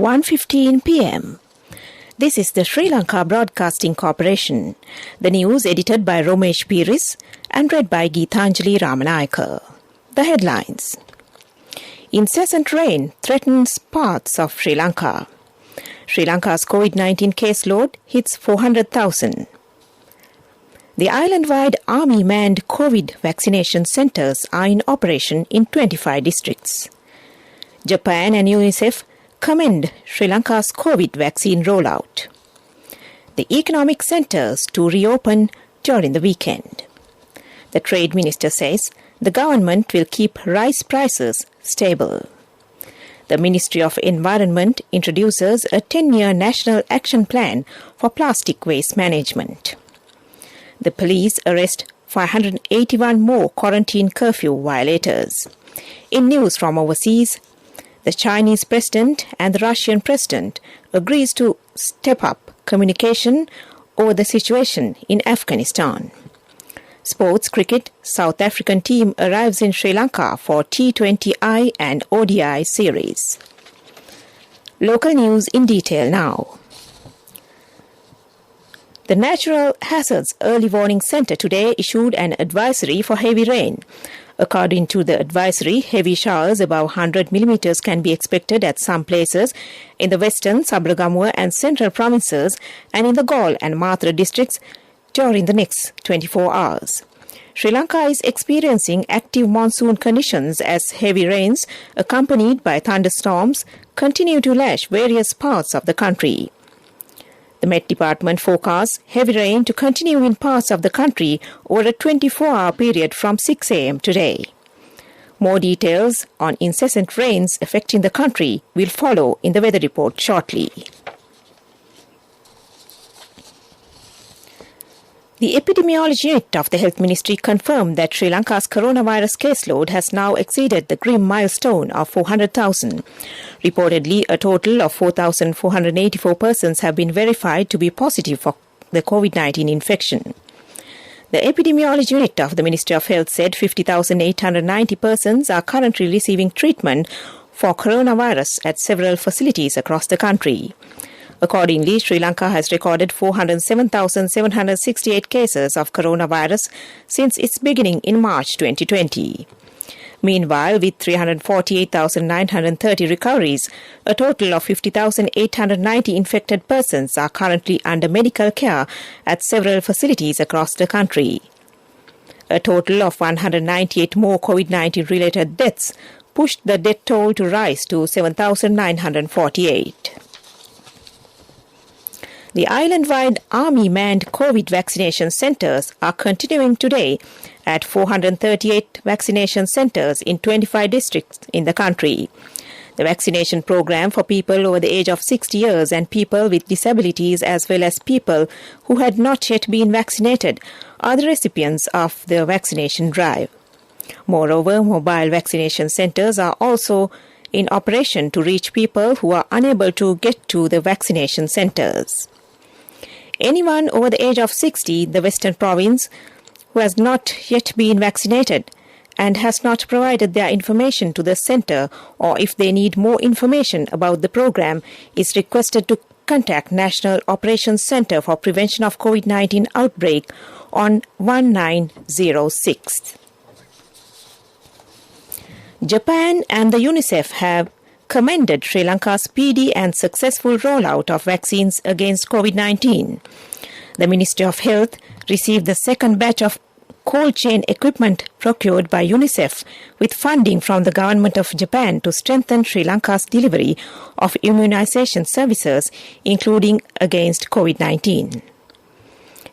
1:15 p.m. This is the Sri Lanka Broadcasting Corporation. The news edited by Romesh Piris and read by Geethanjali Ramanayaka. The headlines. Incessant rain threatens parts of Sri Lanka. Sri Lanka's COVID-19 caseload hits 400,000. The island-wide army-manned COVID vaccination centres are in operation in 25 districts. Japan and UNICEF commend Sri Lanka's COVID vaccine rollout. The economic centres to reopen during the weekend. The Trade Minister says the government will keep rice prices stable. The Ministry of Environment introduces a 10-year national action plan for plastic waste management. The police arrest 581 more quarantine curfew violators. In news from overseas, the Chinese president and the Russian president agrees to step up communication over the situation in Afghanistan. Sports cricket, South African team arrives in Sri Lanka for T20I and ODI series. Local news in detail now. The Natural Hazards Early Warning Centre today issued an advisory for heavy rain. According to the advisory, heavy showers above 100 millimetres can be expected at some places in the western, Sabragamua and central provinces and in the Galle and Mathura districts during the next 24 hours. Sri Lanka is experiencing active monsoon conditions as heavy rains, accompanied by thunderstorms, continue to lash various parts of the country. The Met Department forecasts heavy rain to continue in parts of the country over a 24-hour period from 6 a.m. today. More details on incessant rains affecting the country will follow in the weather report shortly. The Epidemiology Unit of the Health Ministry confirmed that Sri Lanka's coronavirus caseload has now exceeded the grim milestone of 400,000. Reportedly, a total of 4,484 persons have been verified to be positive for the COVID-19 infection. The Epidemiology Unit of the Ministry of Health said 50,890 persons are currently receiving treatment for coronavirus at several facilities across the country. Accordingly, Sri Lanka has recorded 407,768 cases of coronavirus since its beginning in March 2020. Meanwhile, with 348,930 recoveries, a total of 50,890 infected persons are currently under medical care at several facilities across the country. A total of 198 more COVID-19 related deaths pushed the death toll to rise to 7,948. The island-wide army-manned COVID vaccination centres are continuing today at 438 vaccination centres in 25 districts in the country. The vaccination program for people over the age of 60 years and people with disabilities as well as people who had not yet been vaccinated are the recipients of the vaccination drive. Moreover, mobile vaccination centres are also in operation to reach people who are unable to get to the vaccination centres. Anyone over the age of 60 in the Western Province who has not yet been vaccinated and has not provided their information to the centre, or if they need more information about the program, is requested to contact National Operations Centre for Prevention of COVID-19 Outbreak on 1906. Japan and the UNICEF have commended Sri Lanka's speedy and successful rollout of vaccines against COVID-19. The Ministry of Health received the second batch of cold chain equipment procured by UNICEF with funding from the government of Japan to strengthen Sri Lanka's delivery of immunization services, including against COVID-19.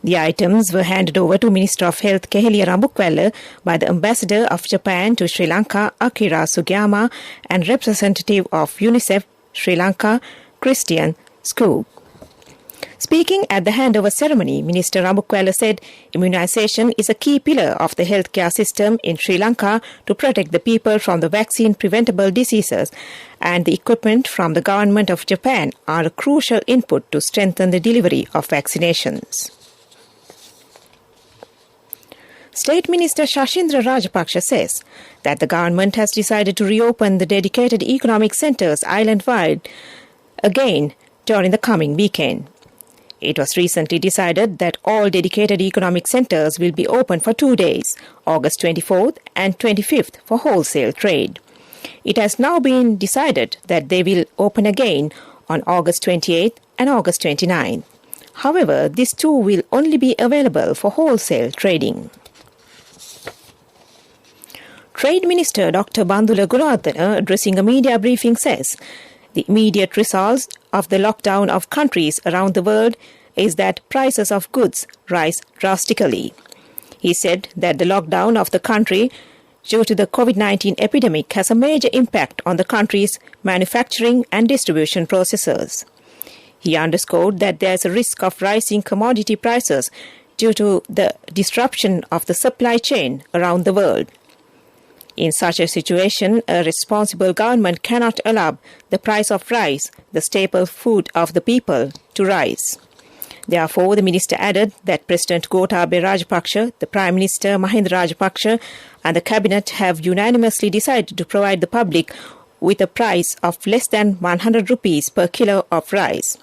The items were handed over to Minister of Health Keheliya Rambukwala by the Ambassador of Japan to Sri Lanka, Akira Sugiyama, and representative of UNICEF Sri Lanka, Christian Skog. Speaking at the handover ceremony, Minister Rambukwala said immunization is a key pillar of the healthcare system in Sri Lanka to protect the people from the vaccine-preventable diseases, and the equipment from the government of Japan are a crucial input to strengthen the delivery of vaccinations. State Minister Shashindra Rajapaksa says that the government has decided to reopen the dedicated economic centres island-wide again during the coming weekend. It was recently decided that all dedicated economic centres will be open for 2 days, August 24th and 25th, for wholesale trade. It has now been decided that they will open again on August 28th and August 29th. However, these two will only be available for wholesale trading. Trade Minister Dr. Bandula Gunathana, addressing a media briefing, says the immediate results of the lockdown of countries around the world is that prices of goods rise drastically. He said that the lockdown of the country due to the COVID-19 epidemic has a major impact on the country's manufacturing and distribution processes. He underscored that there is a risk of rising commodity prices due to the disruption of the supply chain around the world. In such a situation, a responsible government cannot allow the price of rice, the staple food of the people, to rise. Therefore, the minister added that President Gotabaya Rajapaksa, the Prime Minister Mahinda Rajapaksa and the Cabinet have unanimously decided to provide the public with a price of less than 100 rupees per kilo of rice.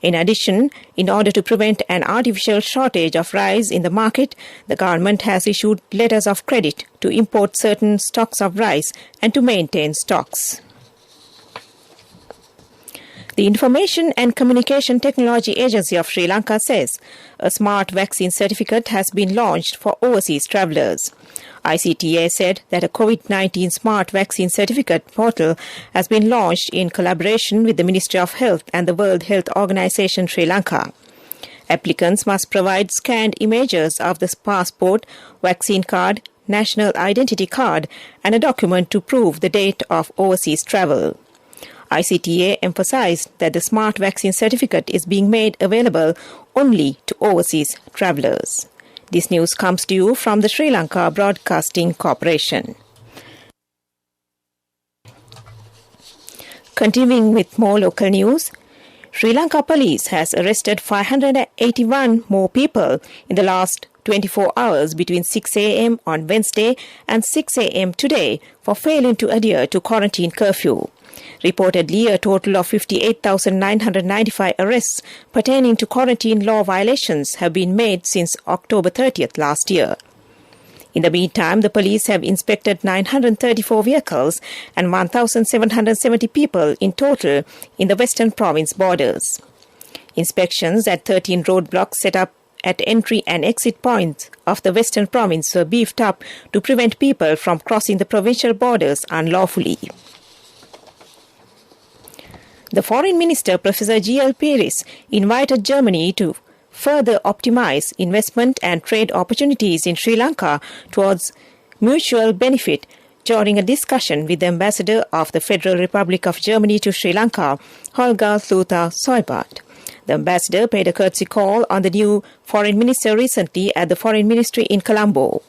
In addition, in order to prevent an artificial shortage of rice in the market, the government has issued letters of credit to import certain stocks of rice and to maintain stocks. The Information and Communication Technology Agency of Sri Lanka says a smart vaccine certificate has been launched for overseas travellers. ICTA said that a COVID-19 smart vaccine certificate portal has been launched in collaboration with the Ministry of Health and the World Health Organization Sri Lanka. Applicants must provide scanned images of the passport, vaccine card, national identity card and a document to prove the date of overseas travel. ICTA emphasized that the smart vaccine certificate is being made available only to overseas travellers. This news comes to you from the Sri Lanka Broadcasting Corporation. Continuing with more local news, Sri Lanka Police has arrested 581 more people in the last 24 hours between 6 a.m. on Wednesday and 6 a.m. today for failing to adhere to quarantine curfew. Reportedly, a total of 58,995 arrests pertaining to quarantine law violations have been made since October 30th last year. In the meantime, the police have inspected 934 vehicles and 1,770 people in total in the Western Province borders. Inspections at 13 roadblocks set up at entry and exit points of the Western Province were beefed up to prevent people from crossing the provincial borders unlawfully. The Foreign Minister, Professor G.L. Peiris, invited Germany to further optimize investment and trade opportunities in Sri Lanka towards mutual benefit during a discussion with the Ambassador of the Federal Republic of Germany to Sri Lanka, Holger Soibart. The ambassador paid a courtesy call on the new foreign minister recently at the Foreign Ministry in Colombo.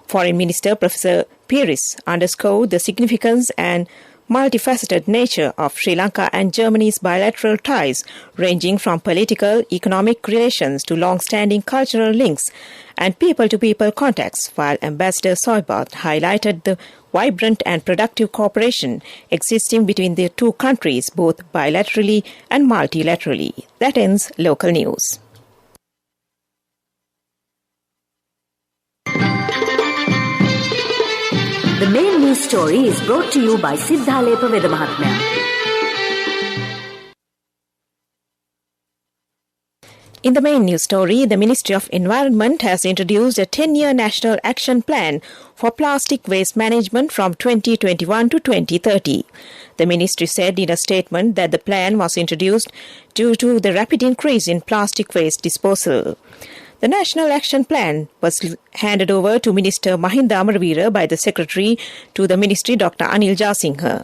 Foreign Minister Professor Peiris underscored the significance and multifaceted nature of Sri Lanka and Germany's bilateral ties, ranging from political, economic relations to long-standing cultural links and people-to-people contacts, while Ambassador Soibart highlighted the vibrant and productive cooperation existing between the two countries, both bilaterally and multilaterally. That ends local news. The main news story is brought to you by Siddhalepa Vedamahatmya. In the main news story, the Ministry of Environment has introduced a 10-year national action plan for plastic waste management from 2021 to 2030. The ministry said in a statement that the plan was introduced due to the rapid increase in plastic waste disposal. The National Action Plan was handed over to Minister Mahinda Amaravira by the Secretary to the Ministry, Dr. Anil Jasinghe.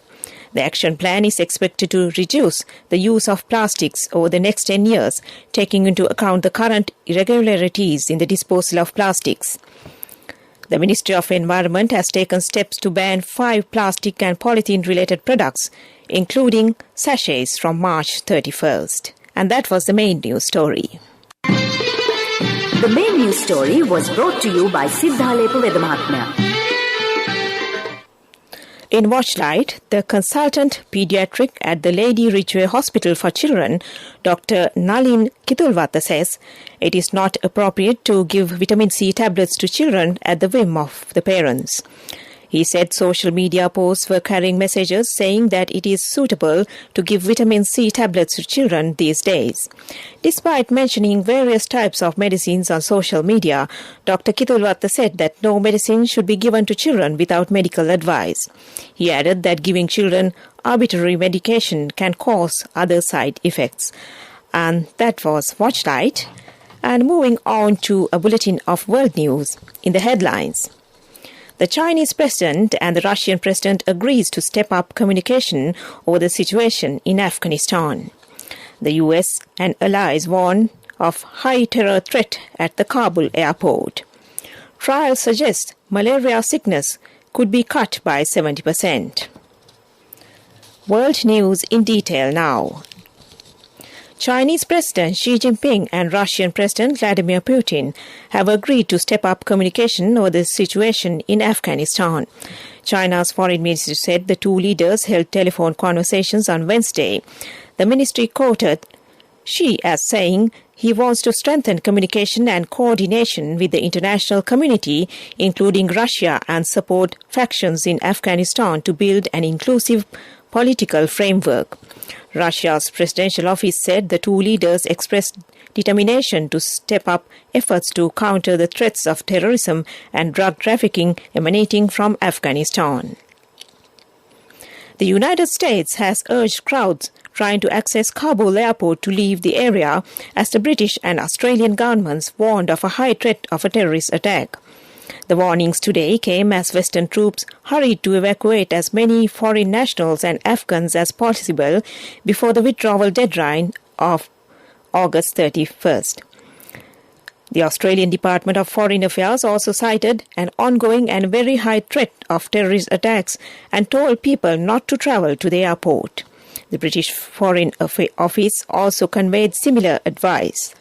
The action plan is expected to reduce the use of plastics over the next 10 years, taking into account the current irregularities in the disposal of plastics. The Ministry of Environment has taken steps to ban 5 plastic and polythene-related products, including sachets, from March 31st. And that was the main news story. The main news story was brought to you by Siddhalepa Vedamahatmya. In Watchlight, the consultant pediatric at the Lady Ridgeway Hospital for Children, Dr. Nalin Kitulwata, says it is not appropriate to give vitamin C tablets to children at the whim of the parents. He said social media posts were carrying messages saying that it is suitable to give vitamin C tablets to children these days. Despite mentioning various types of medicines on social media, Dr. Kitulwata said that no medicine should be given to children without medical advice. He added that giving children arbitrary medication can cause other side effects. And that was Watchlight. And moving on to a bulletin of world news in the headlines. The Chinese president and the Russian president agrees to step up communication over the situation in Afghanistan. The US and allies warn of high terror threat at the Kabul airport. Trials suggest malaria sickness could be cut by 70%. World news in detail now. Chinese President Xi Jinping and Russian President Vladimir Putin have agreed to step up communication over the situation in Afghanistan. China's foreign ministry said the two leaders held telephone conversations on Wednesday. The ministry quoted Xi as saying he wants to strengthen communication and coordination with the international community, including Russia, and support factions in Afghanistan to build an inclusive political framework. Russia's presidential office said the two leaders expressed determination to step up efforts to counter the threats of terrorism and drug trafficking emanating from Afghanistan. The United States has urged crowds trying to access Kabul airport to leave the area as the British and Australian governments warned of a high threat of a terrorist attack. The warnings today came as Western troops hurried to evacuate as many foreign nationals and Afghans as possible before the withdrawal deadline of August 31st. The Australian Department of Foreign Affairs also cited an ongoing and very high threat of terrorist attacks and told people not to travel to the airport. The British Foreign Office also conveyed similar advice.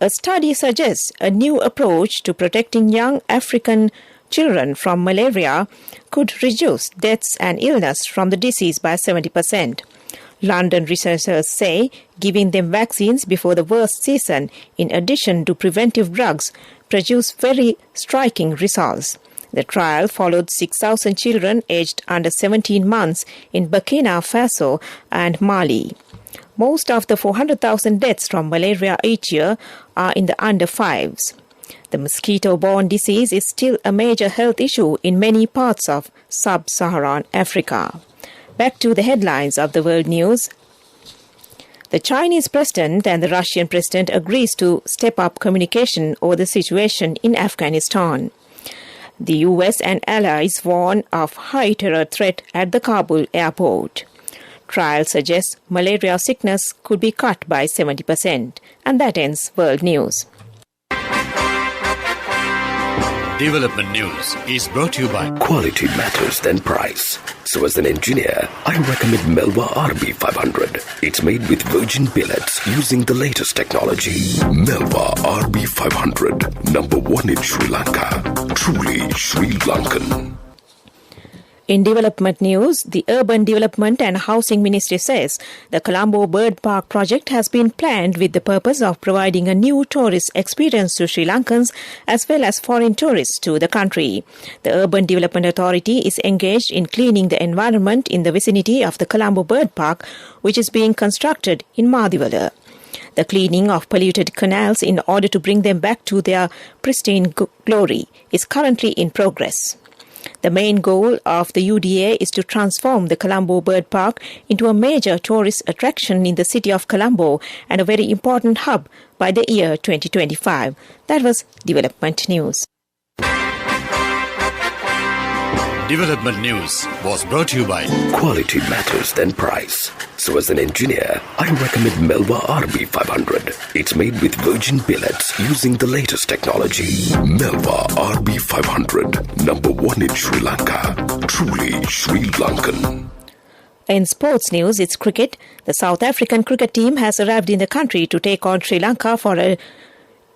A study suggests a new approach to protecting young African children from malaria could reduce deaths and illness from the disease by 70%. London researchers say giving them vaccines before the worst season, in addition to preventive drugs, produced very striking results. The trial followed 6,000 children aged under 17 months in Burkina Faso and Mali. Most of the 400,000 deaths from malaria each year are in the under 5s. The mosquito-borne disease is still a major health issue in many parts of sub-Saharan Africa. Back to the headlines of the world news. The Chinese president and the Russian president agrees to step up communication over the situation in Afghanistan. The US and allies warn of high terror threat at the Kabul airport. Trials suggest malaria sickness could be cut by 70%. And that ends World News. Development News is brought to you by Quality matters than price. So as an engineer, I recommend Melva RB500. It's made with virgin billets using the latest technology. Melva RB500, number one in Sri Lanka. Truly Sri Lankan. In development news, the Urban Development and Housing Ministry says the Colombo Bird Park project has been planned with the purpose of providing a new tourist experience to Sri Lankans as well as foreign tourists to the country. The Urban Development Authority is engaged in cleaning the environment in the vicinity of the Colombo Bird Park, which is being constructed in Madiwala. The cleaning of polluted canals in order to bring them back to their pristine glory is currently in progress. The main goal of the UDA is to transform the Colombo Bird Park into a major tourist attraction in the city of Colombo and a very important hub by the year 2025. That was Development News. Development News was brought to you by Quality matters than price. So as an engineer, I recommend Melva RB500. It's made with virgin billets using the latest technology. Melva RB500, number one in Sri Lanka. Truly Sri Lankan. In sports news, it's cricket. The South African cricket team has arrived in the country to take on Sri Lanka for a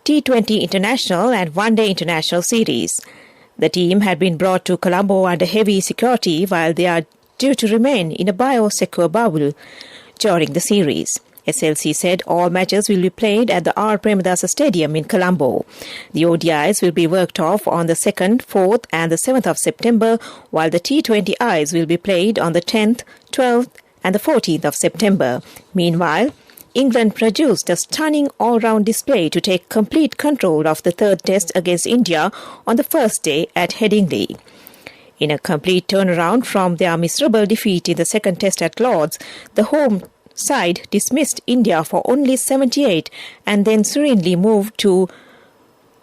T20 international and one-day international series. The team had been brought to Colombo under heavy security while they are due to remain in a biosecure bubble during the series. SLC said all matches will be played at the R. Premadasa Stadium in Colombo. The ODIs will be worked off on the 2nd, 4th and the 7th of September, while the T20Is will be played on the 10th, 12th and the 14th of September. Meanwhile, England produced a stunning all-round display to take complete control of the third test against India on the first day at Headingley. In a complete turnaround from their miserable defeat in the second test at Lord's, the home side dismissed India for only 78 and then serenely moved to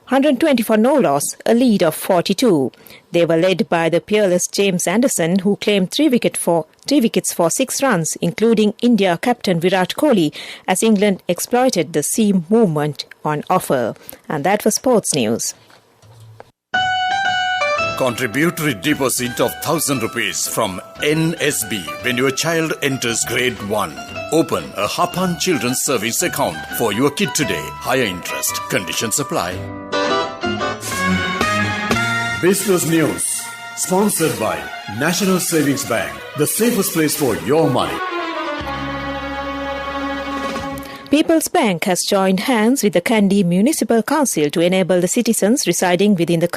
120 for no loss, a lead of 42. They were led by the peerless James Anderson, who claimed 3 wickets for 6 runs, including India captain Virat Kohli, as England exploited the seam movement on offer. And that was sports news. Contributory deposit of 1,000 rupees from NSB when your child enters grade 1. Open a Hapan Children's Service account for your kid today. Higher interest. Conditions apply. Business News. Sponsored by National Savings Bank. The safest place for your money. People's Bank has joined hands with the Kandy Municipal Council to enable the citizens residing within the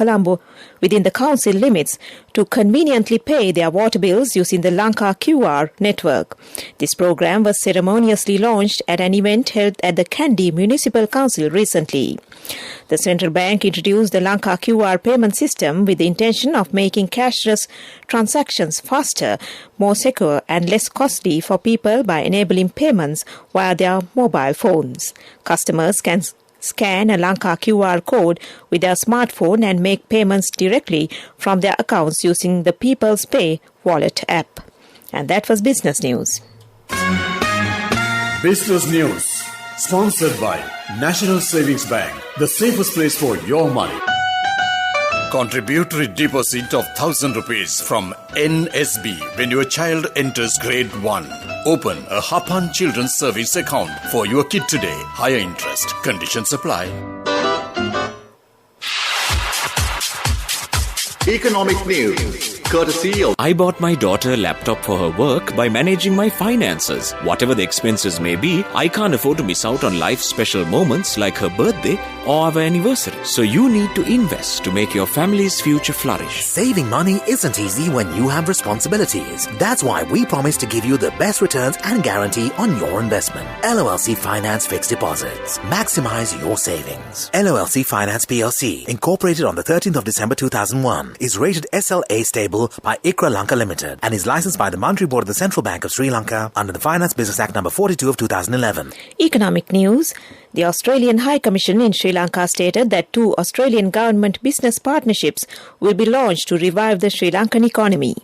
council limits to conveniently pay their water bills using the Lanka QR network. This program was ceremoniously launched at an event held at the Kandy Municipal Council recently. The central bank introduced the Lanka QR payment system with the intention of making cashless transactions faster, more secure and less costly for people by enabling payments via their mobile phones. Customers can scan a Lanka QR code with their smartphone and make payments directly from their accounts using the People's Pay wallet app. And that was Business News. Business News. Sponsored by National Savings Bank. The safest place for your money. Contributory deposit of 1,000 rupees from NSB when your child enters grade 1. Open a Hapan Children's Service account for your kid today. Higher interest. Conditions apply. Economic news, courtesy of... I bought my daughter a laptop for her work by managing my finances. Whatever the expenses may be, I can't afford to miss out on life's special moments like her birthday or our anniversary. So you need to invest to make your family's future flourish. Saving money isn't easy when you have responsibilities. That's why we promise to give you the best returns and guarantee on your investment. LOLC Finance Fixed Deposits. Maximize your savings. LOLC Finance PLC, incorporated on the 13th of December 2001, is rated SLA stable by ICRA Lanka Limited and is licensed by the Monetary Board of the Central Bank of Sri Lanka under the Finance Business Act number 42 of 2011. Economic news. The Australian High Commission in Sri Lanka stated that 2 Australian government business partnerships will be launched to revive the Sri Lankan economy.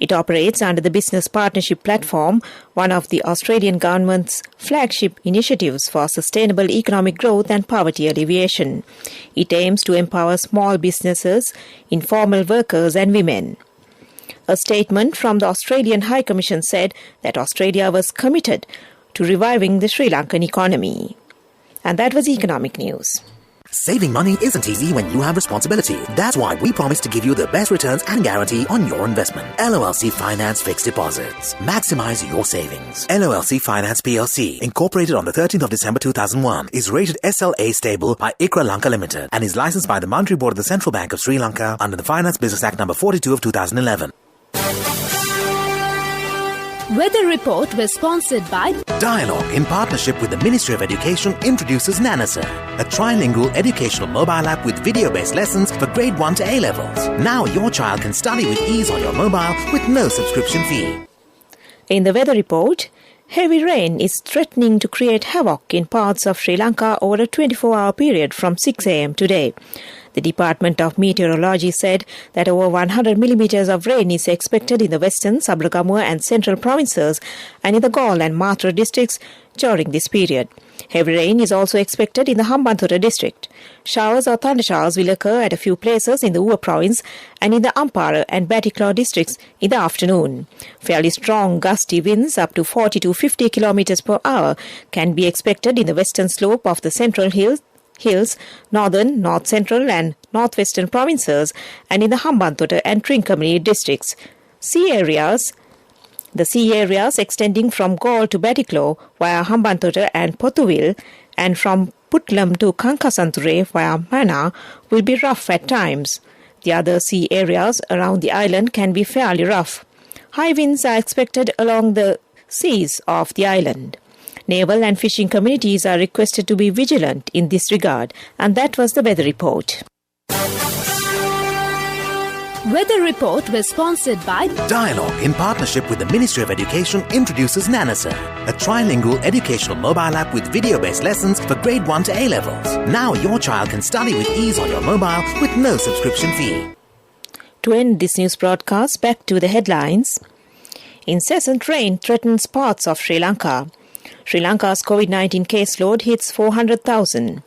It operates under the Business Partnership Platform, one of the Australian government's flagship initiatives for sustainable economic growth and poverty alleviation. It aims to empower small businesses, informal workers and women. A statement from the Australian High Commission said that Australia was committed to reviving the Sri Lankan economy. And that was economic news. Saving money isn't easy when you have responsibility. That's why we promise to give you the best returns and guarantee on your investment. LOLC Finance Fixed Deposits. Maximize your savings. LOLC Finance PLC, incorporated on the 13th of December 2001, is rated SLA stable by ICRA Lanka Limited and is licensed by the Monetary Board of the Central Bank of Sri Lanka under the Finance Business Act number 42 of 2011. Weather report was sponsored by Dialogue, in partnership with the Ministry of Education, introduces Nanasa, a trilingual educational mobile app with video-based lessons for grade 1 to A levels. Now your child can study with ease on your mobile with no subscription fee. In the weather report, heavy rain is threatening to create havoc in parts of Sri Lanka over a 24-hour period from 6 a.m. today. The Department of Meteorology said that over 100 millimeters of rain is expected in the western, Sabragamua and central provinces and in the Galle and Matra districts during this period. Heavy rain is also expected in the Hambantota district. Showers or thundershowers will occur at a few places in the Uva province and in the Ampara and Batticlaw districts in the afternoon. Fairly strong gusty winds up to 40 to 50 kilometers per hour can be expected in the western slope of the Central Hills hills, northern, north central and northwestern provinces, and in the Hambantota and Trincomalee districts. The sea areas extending from Galle to Batiklo via Hambantota and Potuville, and from Putlam to Kankasanture via Mana will be rough at times. The other sea areas around the island can be fairly rough. High winds are expected along the seas of the island. Naval and fishing communities are requested to be vigilant in this regard. And that was the weather report. Weather report was sponsored by Dialogue, in partnership with the Ministry of Education, introduces Nanasa, a trilingual educational mobile app with video-based lessons for grade 1 to A-levels. Now your child can study with ease on your mobile with no subscription fee. To end this news broadcast, back to the headlines. Incessant rain threatens parts of Sri Lanka. Sri Lanka's COVID-19 caseload hits 400,000.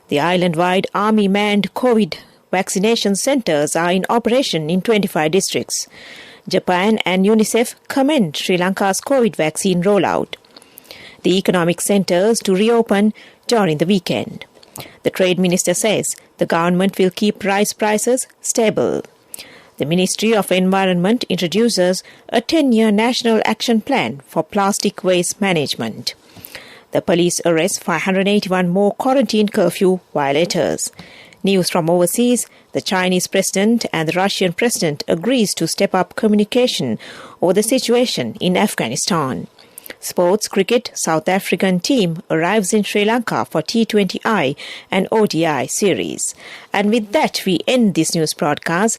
The island-wide army-manned COVID vaccination centres are in operation in 25 districts. Japan and UNICEF commend Sri Lanka's COVID vaccine rollout. The economic centres to reopen during the weekend. The Trade Minister says the government will keep rice prices stable. The Ministry of Environment introduces a 10-year national action plan for plastic waste management. The police arrest 581 more quarantine curfew violators. News from overseas, the Chinese president and the Russian president agrees to step up communication over the situation in Afghanistan. Sports cricket, South African team arrives in Sri Lanka for T20I and ODI series. And with that, we end this news broadcast.